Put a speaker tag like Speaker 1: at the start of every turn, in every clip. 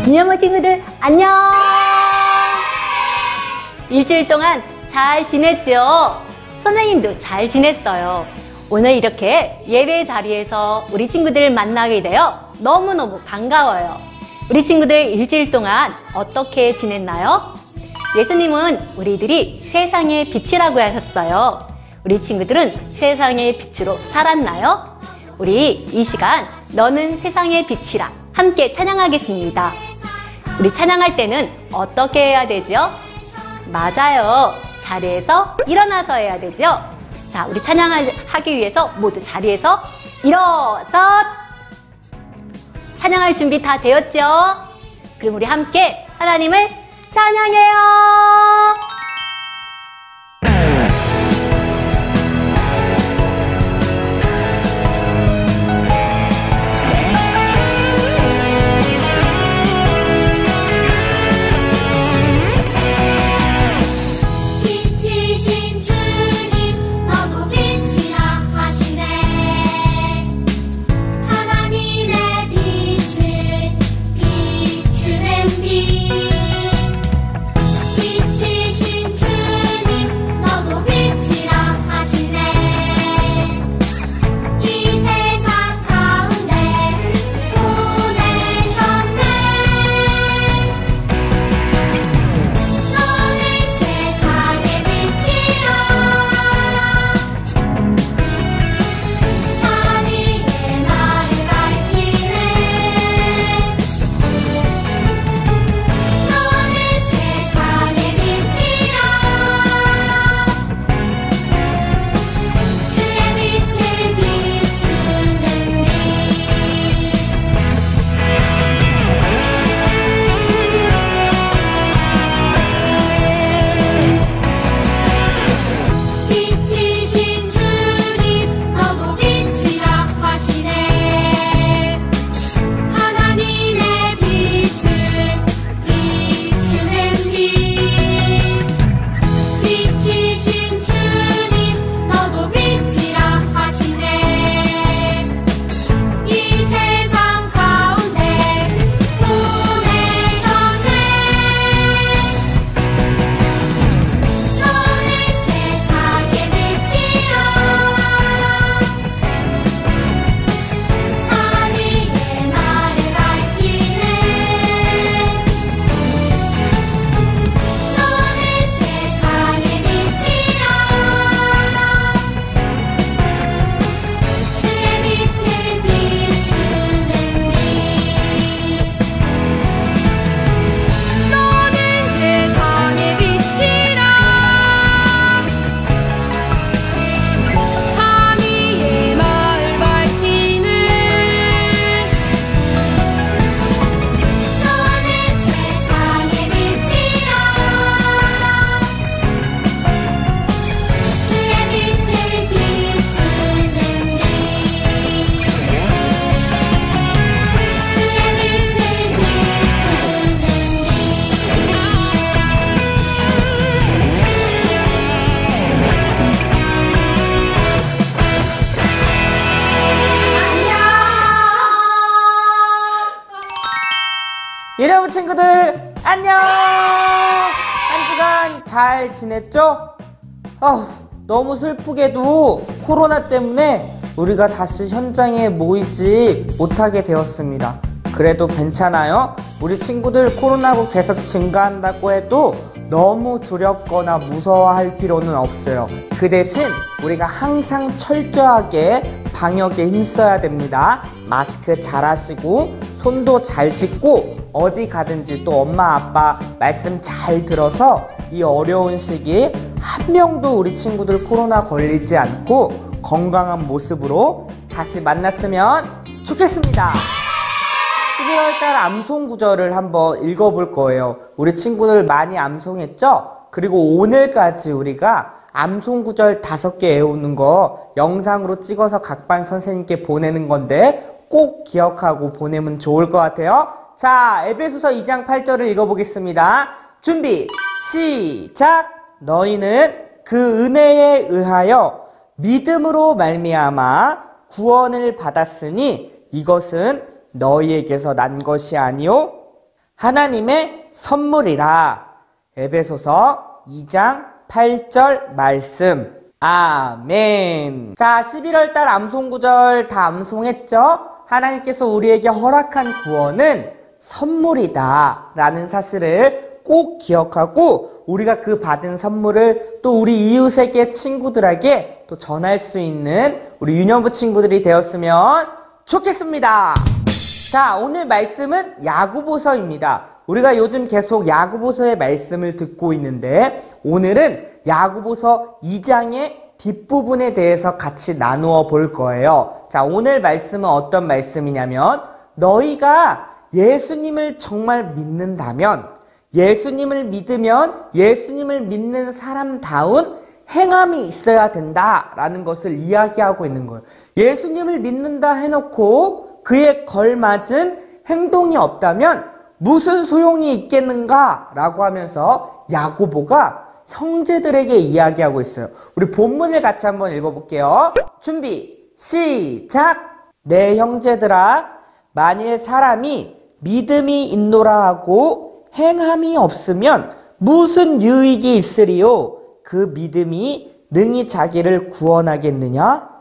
Speaker 1: 미녀모 친구들 안녕! 일주일 동안 잘 지냈죠? 선생님도 잘 지냈어요. 오늘 이렇게 예배 자리에서 우리 친구들을 만나게 되어 너무너무 반가워요. 우리 친구들 일주일 동안 어떻게 지냈나요? 예수님은 우리들이 세상의 빛이라고 하셨어요. 우리 친구들은 세상의 빛으로 살았나요? 우리 이 시간 너는 세상의 빛이라 함께 찬양하겠습니다. 우리 찬양할 때는 어떻게 해야 되죠? 맞아요. 자리에서 일어나서 해야 되죠? 자, 우리 찬양을 하기 위해서 모두 자리에서 일어서 찬양할 준비 다 되었죠? 그럼 우리 함께 하나님을 찬양해요.
Speaker 2: 여러분 친구들 안녕! 한 주간 잘 지냈죠? 너무 슬프게도 코로나 때문에 우리가 다시 현장에 모이지 못하게 되었습니다. 그래도 괜찮아요. 우리 친구들 코로나가 계속 증가한다고 해도 너무 두렵거나 무서워할 필요는 없어요. 그 대신 우리가 항상 철저하게 방역에 힘써야 됩니다. 마스크 잘 하시고 손도 잘 씻고 어디 가든지 또 엄마 아빠 말씀 잘 들어서 이 어려운 시기 한 명도 우리 친구들 코로나 걸리지 않고 건강한 모습으로 다시 만났으면 좋겠습니다. 11월달 암송 구절을 한번 읽어볼 거예요. 우리 친구들 많이 암송했죠? 그리고 오늘까지 우리가 암송 구절 5개 외우는 거 영상으로 찍어서 각 반 선생님께 보내는 건데 꼭 기억하고 보내면 좋을 것 같아요. 자, 에베소서 2장 8절을 읽어보겠습니다. 준비, 시작! 너희는 그 은혜에 의하여 믿음으로 말미암아 구원을 받았으니 이것은 너희에게서 난 것이 아니요 하나님의 선물이라. 에베소서 2장 8절 말씀. 아멘. 자, 11월 달 암송 구절 다 암송했죠? 하나님께서 우리에게 허락한 구원은 선물이다 라는 사실을 꼭 기억하고 우리가 그 받은 선물을 또 우리 이웃에게 친구들에게 또 전할 수 있는 우리 유년부 친구들이 되었으면 좋겠습니다. 자, 오늘 말씀은 야고보서입니다. 우리가 요즘 계속 야고보서의 말씀을 듣고 있는데 오늘은 야고보서 2장의 뒷부분에 대해서 같이 나누어 볼 거예요. 자, 오늘 말씀은 어떤 말씀이냐면 너희가 예수님을 정말 믿는다면 예수님을 믿으면 예수님을 믿는 사람다운 행함이 있어야 된다라는 것을 이야기하고 있는 거예요. 예수님을 믿는다 해놓고 그에 걸맞은 행동이 없다면 무슨 소용이 있겠는가 라고 하면서 야고보가 형제들에게 이야기하고 있어요. 우리 본문을 같이 한번 읽어볼게요. 준비 시작. 내 형제들아, 만일 사람이 믿음이 있노라 하고 행함이 없으면 무슨 유익이 있으리요? 그 믿음이 능히 자기를 구원하겠느냐?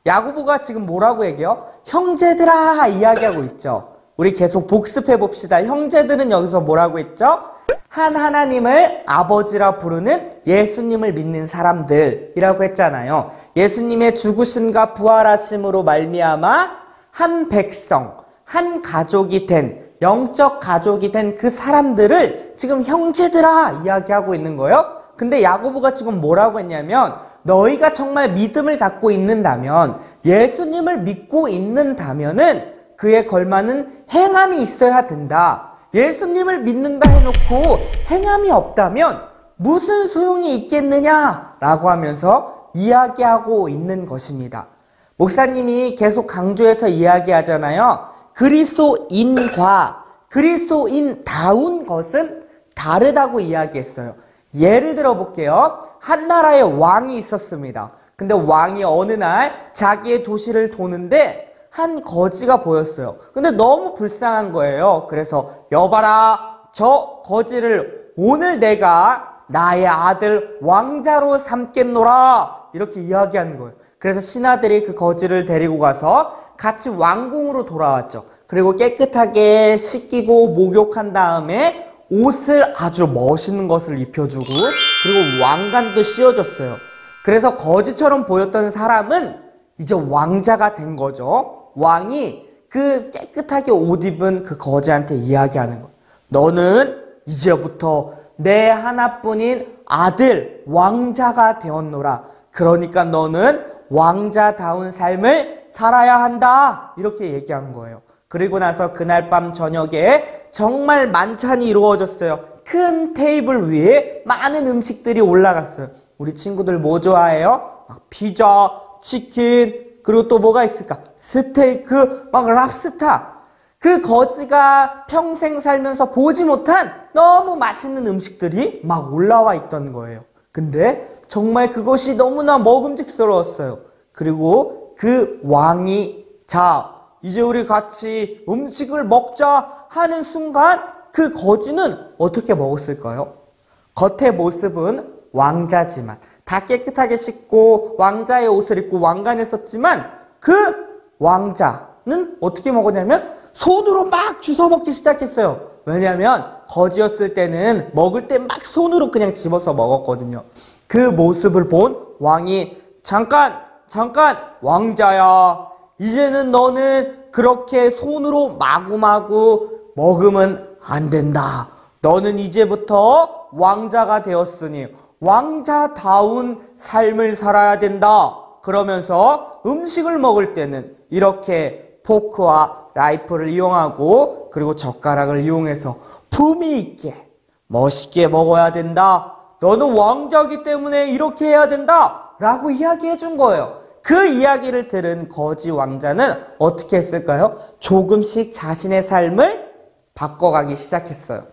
Speaker 2: 야고보가 지금 뭐라고 얘기해요? 형제들아 이야기하고 있죠. 우리 계속 복습해 봅시다. 형제들은 여기서 뭐라고 했죠? 한 하나님을 아버지라 부르는 예수님을 믿는 사람들이라고 했잖아요. 예수님의 죽으심과 부활하심으로 말미암아 한 백성, 한 가족이 된, 영적 가족이 된 그 사람들을 지금 형제들아 이야기하고 있는 거예요. 근데 야고보가 지금 뭐라고 했냐면 너희가 정말 믿음을 갖고 있는다면, 예수님을 믿고 있는다면은 그에 걸맞는 행함이 있어야 된다. 예수님을 믿는다 해놓고 행함이 없다면 무슨 소용이 있겠느냐라고 하면서 이야기하고 있는 것입니다. 목사님이 계속 강조해서 이야기하잖아요. 그리스도인과 그리스도인다운 것은 다르다고 이야기했어요. 예를 들어 볼게요. 한 나라에 왕이 있었습니다. 근데 왕이 어느 날 자기의 도시를 도는데 한 거지가 보였어요. 근데 너무 불쌍한 거예요. 그래서 여봐라, 저 거지를 오늘 내가 나의 아들 왕자로 삼겠노라, 이렇게 이야기하는 거예요. 그래서 신하들이 그 거지를 데리고 가서 같이 왕궁으로 돌아왔죠. 그리고 깨끗하게 씻기고 목욕한 다음에 옷을 아주 멋있는 것을 입혀주고 그리고 왕관도 씌워줬어요. 그래서 거지처럼 보였던 사람은 이제 왕자가 된 거죠. 왕이 그 깨끗하게 옷 입은 그 거지한테 이야기하는 거예요. 너는 이제부터 내 하나뿐인 아들 왕자가 되었노라. 그러니까 너는 왕자다운 삶을 살아야 한다. 이렇게 얘기한 거예요. 그리고 나서 그날 밤 저녁에 정말 만찬이 이루어졌어요. 큰 테이블 위에 많은 음식들이 올라갔어요. 우리 친구들 뭐 좋아해요? 막 피자, 치킨, 그리고 또 뭐가 있을까? 스테이크, 막 랍스타. 그 거지가 평생 살면서 보지 못한 너무 맛있는 음식들이 막 올라와 있던 거예요. 근데 정말 그것이 너무나 먹음직스러웠어요. 그리고 그 왕이 자, 이제 우리 같이 음식을 먹자 하는 순간 그 거지는 어떻게 먹었을까요? 겉의 모습은 왕자지만 다 깨끗하게 씻고 왕자의 옷을 입고 왕관을 썼지만 그 왕자는 어떻게 먹었냐면 손으로 막 주워 먹기 시작했어요. 왜냐하면 거지였을 때는 먹을 때 막 손으로 그냥 집어서 먹었거든요. 그 모습을 본 왕이 잠깐 왕자야, 이제는 너는 그렇게 손으로 마구마구 먹으면 안 된다. 너는 이제부터 왕자가 되었으니 왕자다운 삶을 살아야 된다. 그러면서 음식을 먹을 때는 이렇게 포크와 나이프를 이용하고 그리고 젓가락을 이용해서 품위 있게 멋있게 먹어야 된다. 너는 왕자이기 때문에 이렇게 해야 된다 라고 이야기해 준 거예요. 그 이야기를 들은 거지 왕자는 어떻게 했을까요? 조금씩 자신의 삶을 바꿔가기 시작했어요.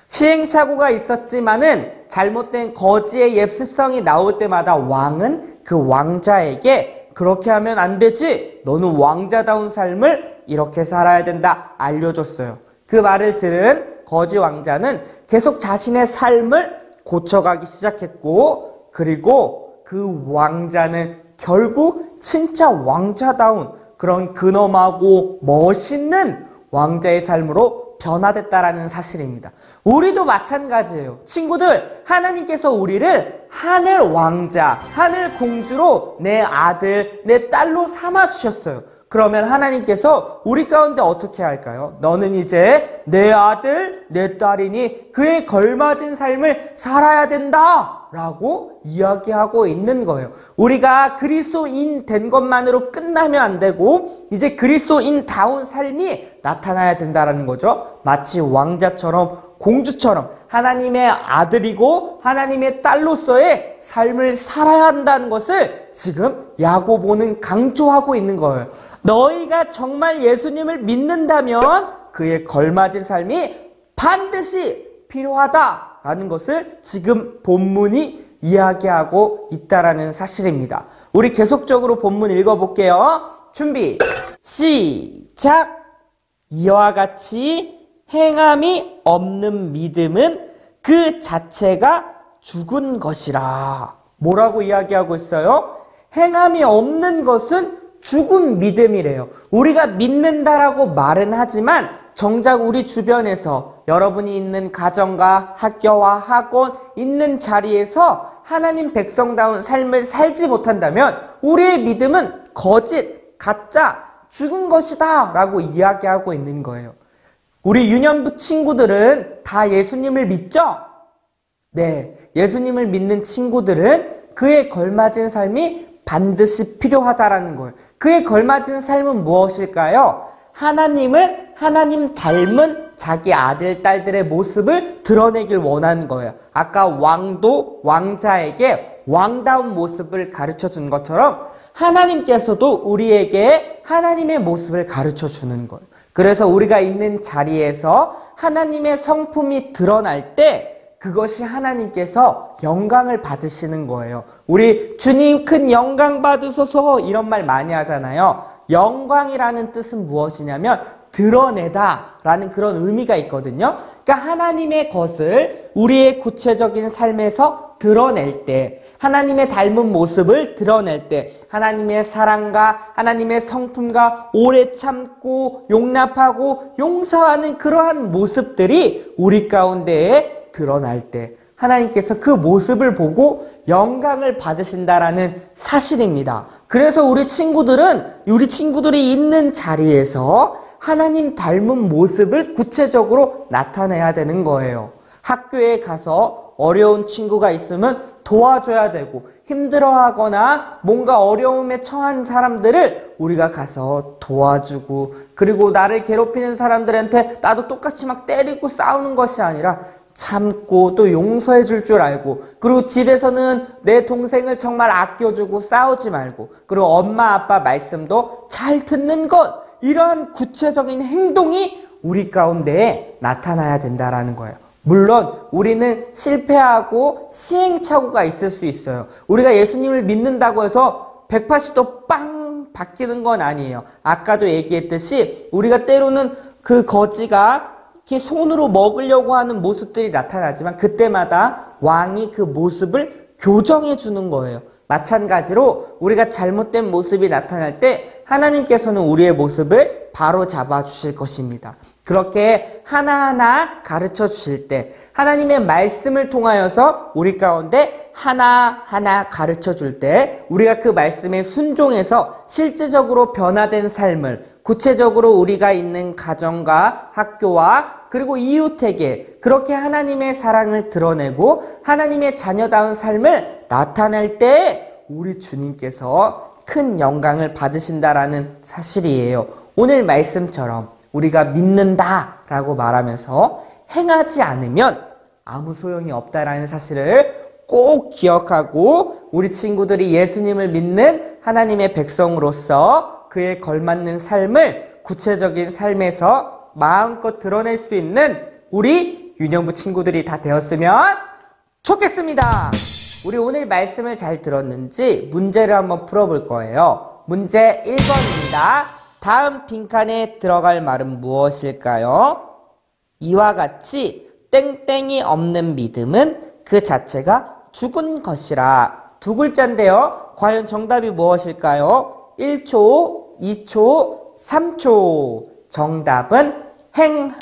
Speaker 2: 시행착오가 있었지만은 잘못된 거지의 옛 습성이 나올 때마다 왕은 그 왕자에게 그렇게 하면 안 되지, 너는 왕자다운 삶을 이렇게 살아야 된다 알려줬어요. 그 말을 들은 거지 왕자는 계속 자신의 삶을 고쳐가기 시작했고, 그리고 그 왕자는 결국 진짜 왕자다운 그런 근엄하고 멋있는 왕자의 삶으로 변화됐다라는 사실입니다. 우리도 마찬가지예요. 친구들, 하나님께서 우리를 하늘 왕자, 하늘 공주로 내 아들, 내 딸로 삼아 주셨어요. 그러면 하나님께서 우리 가운데 어떻게 할까요? 너는 이제 내 아들, 내 딸이니 그에 걸맞은 삶을 살아야 된다 라고 이야기하고 있는 거예요. 우리가 그리스도인 된 것만으로 끝나면 안 되고 이제 그리스도인다운 삶이 나타나야 된다는 거죠. 마치 왕자처럼 공주처럼 하나님의 아들이고 하나님의 딸로서의 삶을 살아야 한다는 것을 지금 야고보는 강조하고 있는 거예요. 너희가 정말 예수님을 믿는다면 그에 걸맞은 삶이 반드시 필요하다라는 것을 지금 본문이 이야기하고 있다라는 사실입니다. 우리 계속적으로 본문 읽어볼게요. 준비, 시작! 이와 같이 행함이 없는 믿음은 그 자체가 죽은 것이라. 뭐라고 이야기하고 있어요? 행함이 없는 것은 죽은 믿음이래요. 우리가 믿는다라고 말은 하지만 정작 우리 주변에서 여러분이 있는 가정과 학교와 학원 있는 자리에서 하나님 백성다운 삶을 살지 못한다면 우리의 믿음은 거짓, 가짜, 죽은 것이다 라고 이야기하고 있는 거예요. 우리 유년부 친구들은 다 예수님을 믿죠? 네, 예수님을 믿는 친구들은 그에 걸맞은 삶이 반드시 필요하다라는 거예요. 그에 걸맞은 삶은 무엇일까요? 하나님을 하나님 닮은 자기 아들, 딸들의 모습을 드러내길 원하는 거예요. 아까 왕도 왕자에게 왕다운 모습을 가르쳐 준 것처럼 하나님께서도 우리에게 하나님의 모습을 가르쳐 주는 거예요. 그래서 우리가 있는 자리에서 하나님의 성품이 드러날 때 그것이 하나님께서 영광을 받으시는 거예요. 우리 주님 큰 영광 받으소서 이런 말 많이 하잖아요. 영광이라는 뜻은 무엇이냐면 드러내다 라는 그런 의미가 있거든요. 그러니까 하나님의 것을 우리의 구체적인 삶에서 드러낼 때, 하나님의 닮은 모습을 드러낼 때, 하나님의 사랑과 하나님의 성품과 오래 참고 용납하고 용서하는 그러한 모습들이 우리 가운데에 드러날 때 하나님께서 그 모습을 보고 영광을 받으신다라는 사실입니다. 그래서 우리 친구들이 있는 자리에서 하나님 닮은 모습을 구체적으로 나타내야 되는 거예요. 학교에 가서 어려운 친구가 있으면 도와줘야 되고, 힘들어하거나 뭔가 어려움에 처한 사람들을 우리가 가서 도와주고, 그리고 나를 괴롭히는 사람들한테 나도 똑같이 막 때리고 싸우는 것이 아니라 참고 또 용서해 줄 줄 알고, 그리고 집에서는 내 동생을 정말 아껴주고 싸우지 말고, 그리고 엄마 아빠 말씀도 잘 듣는 것, 이러한 구체적인 행동이 우리 가운데에 나타나야 된다라는 거예요. 물론 우리는 실패하고 시행착오가 있을 수 있어요. 우리가 예수님을 믿는다고 해서 180도 빵 바뀌는 건 아니에요. 아까도 얘기했듯이 우리가 때로는 그 거지가 이렇게 손으로 먹으려고 하는 모습들이 나타나지만 그때마다 왕이 그 모습을 교정해 주는 거예요. 마찬가지로 우리가 잘못된 모습이 나타날 때 하나님께서는 우리의 모습을 바로 잡아 주실 것입니다. 그렇게 하나하나 가르쳐 주실 때, 하나님의 말씀을 통하여서 우리 가운데 하나하나 가르쳐 줄 때, 우리가 그 말씀에 순종해서 실제적으로 변화된 삶을, 구체적으로 우리가 있는 가정과 학교와 그리고 이웃에게 그렇게 하나님의 사랑을 드러내고 하나님의 자녀다운 삶을 나타낼 때 우리 주님께서 큰 영광을 받으신다라는 사실이에요. 오늘 말씀처럼 우리가 믿는다라고 말하면서 행하지 않으면 아무 소용이 없다라는 사실을 꼭 기억하고, 우리 친구들이 예수님을 믿는 하나님의 백성으로서 그에 걸맞는 삶을 구체적인 삶에서 마음껏 드러낼 수 있는 우리 유년부 친구들이 다 되었으면 좋겠습니다. 우리 오늘 말씀을 잘 들었는지 문제를 한번 풀어볼 거예요. 문제 1번입니다. 다음 빈칸에 들어갈 말은 무엇일까요? 이와 같이 땡땡이 없는 믿음은 그 자체가 죽은 것이라. 두 글자인데요. 과연 정답이 무엇일까요? 1초, 2초, 3초. 정답은 행함입니다.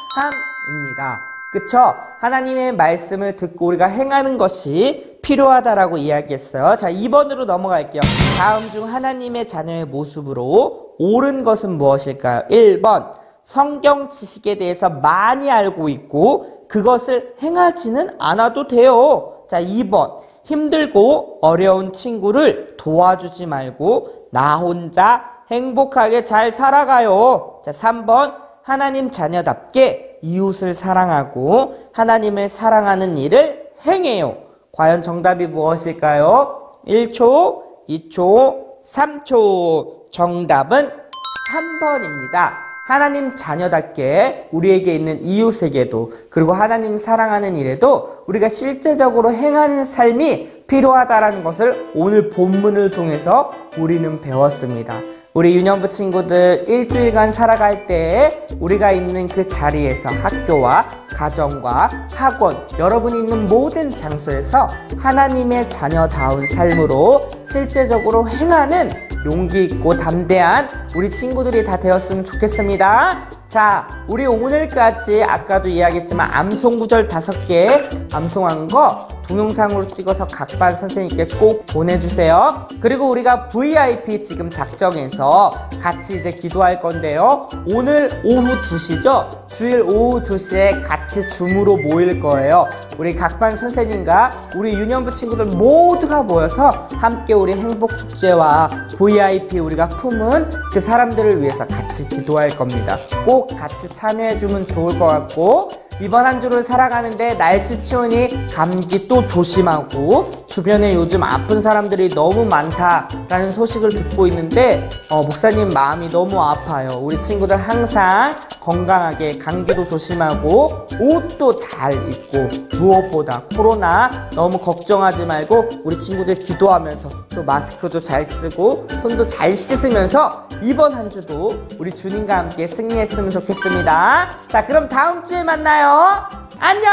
Speaker 2: 그쵸? 하나님의 말씀을 듣고 우리가 행하는 것이 필요하다라고 이야기했어요. 자, 2번으로 넘어갈게요. 다음 중 하나님의 자녀의 모습으로 옳은 것은 무엇일까요? 1번, 성경 지식에 대해서 많이 알고 있고 그것을 행하지는 않아도 돼요. 자, 2번, 힘들고 어려운 친구를 도와주지 말고 나 혼자 행복하게 잘 살아가요. 자, 3번, 하나님 자녀답게 이웃을 사랑하고 하나님을 사랑하는 일을 행해요. 과연 정답이 무엇일까요? 1초, 2초, 3초. 정답은 3번입니다. 하나님 자녀답게 우리에게 있는 이웃에게도 그리고 하나님 사랑하는 일에도 우리가 실제적으로 행하는 삶이 필요하다는 것을 오늘 본문을 통해서 우리는 배웠습니다. 우리 유년부 친구들 일주일간 살아갈 때 우리가 있는 그 자리에서 학교와 가정과 학원, 여러분이 있는 모든 장소에서 하나님의 자녀다운 삶으로 실제적으로 행하는 용기 있고 담대한 우리 친구들이 다 되었으면 좋겠습니다. 자, 우리 오늘까지 아까도 이야기했지만 암송 구절 5개 암송한 거 동영상으로 찍어서 각 반 선생님께 꼭 보내주세요. 그리고 우리가 VIP 지금 작정해서 같이 이제 기도할 건데요. 오늘 오후 2시죠? 주일 오후 2시에 같이 줌으로 모일 거예요. 우리 각 반 선생님과 우리 유년부 친구들 모두가 모여서 함께 우리 행복축제와 VIP 우리가 품은 그 사람들을 위해서 같이 기도할 겁니다. 꼭 같이 참여해주면 좋을 것 같고, 이번 한 주를 살아가는데 날씨 추우니 감기 또 조심하고, 주변에 요즘 아픈 사람들이 너무 많다라는 소식을 듣고 있는데 목사님 마음이 너무 아파요. 우리 친구들 항상 건강하게 감기도 조심하고 옷도 잘 입고, 무엇보다 코로나 너무 걱정하지 말고 우리 친구들 기도하면서 또 마스크도 잘 쓰고 손도 잘 씻으면서 이번 한 주도 우리 주님과 함께 승리했으면 좋겠습니다. 자, 그럼 다음 주에 만나요. 안녕.